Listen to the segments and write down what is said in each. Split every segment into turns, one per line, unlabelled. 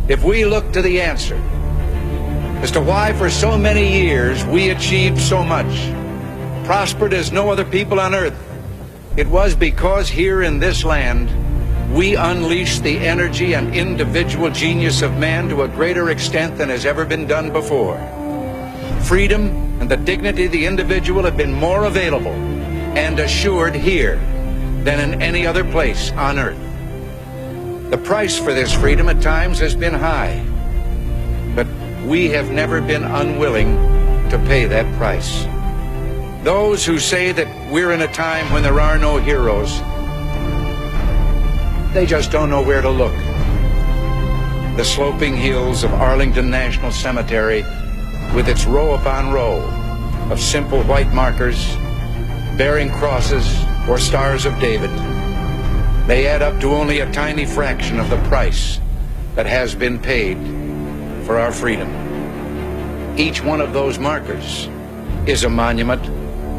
if we look to the answer as to why for so many years we achieved so much, prospered as no other people on earth, it was because here in this land we unleashed the energy and individual genius of man to a greater extent than has ever been done before. Freedom and the dignity of the individual have been more available and assured here than in any other place on earth. The price for this freedom at times has been high, but we have never been unwilling to pay that price. Those who say that we're in a time when there are no heroes, they just don't know where to look. The sloping hills of Arlington National Cemetery, with its row upon row of simple white markers bearing crosses or stars of David, they add up to only a tiny fraction of the price that has been paid for our freedom. Each one of those markers is a monument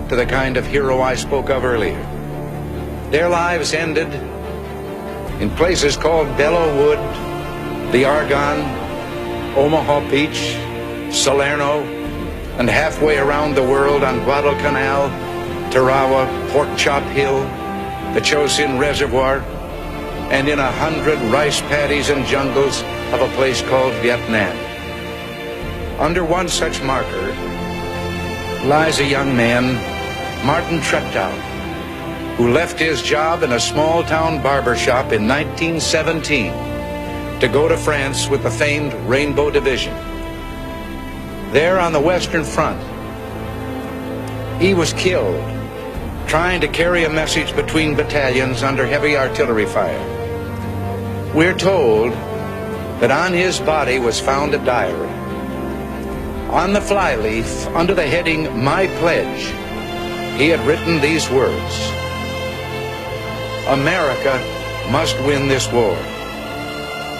to the kind of hero I spoke of earlier. Their lives ended in places called Belleau Wood, the Argonne, Omaha Beach, Salerno, and halfway around the world on Guadalcanal, Tarawa, Pork Chop Hill, the Chosin Reservoir, and in 100 rice paddies and jungles of a place called Vietnam. Under one such marker lies a young man, Martin Treptow, who left his job in a small-town barber shop in 1917 to go to France with the famed Rainbow Division. There on the Western Front, he was killed trying to carry a message between battalions under heavy artillery fire. We're told that on his body was found a diary. On the flyleaf, under the heading, "My Pledge," he had written these words: "America must win this war.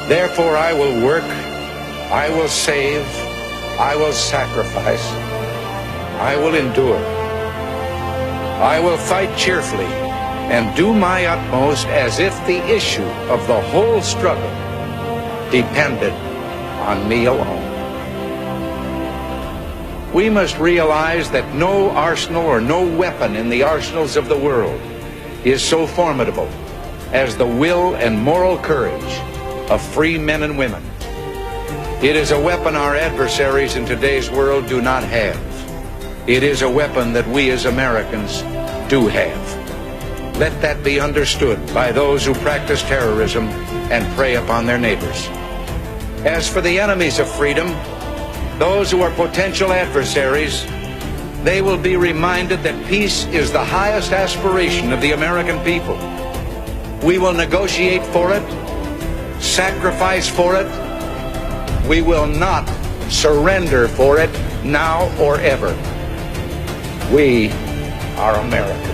Therefore I will work, I will save, I will sacrifice, I will endure. I will fight cheerfully and do my utmost as if the issue of the whole struggle depended on me alone." We must realize that no arsenal or no weapon in the arsenals of the world is so formidable as the will and moral courage of free men and women. It is a weapon our adversaries in today's world do not have. It is a weapon that we as Americans do have. Let that be understood by those who practice terrorism and prey upon their neighbors. As for the enemies of freedom, those who are potential adversaries, they will be reminded that peace is the highest aspiration of the American people. We will negotiate for it, sacrifice for it. We will not surrender for it now or ever. We are Americans.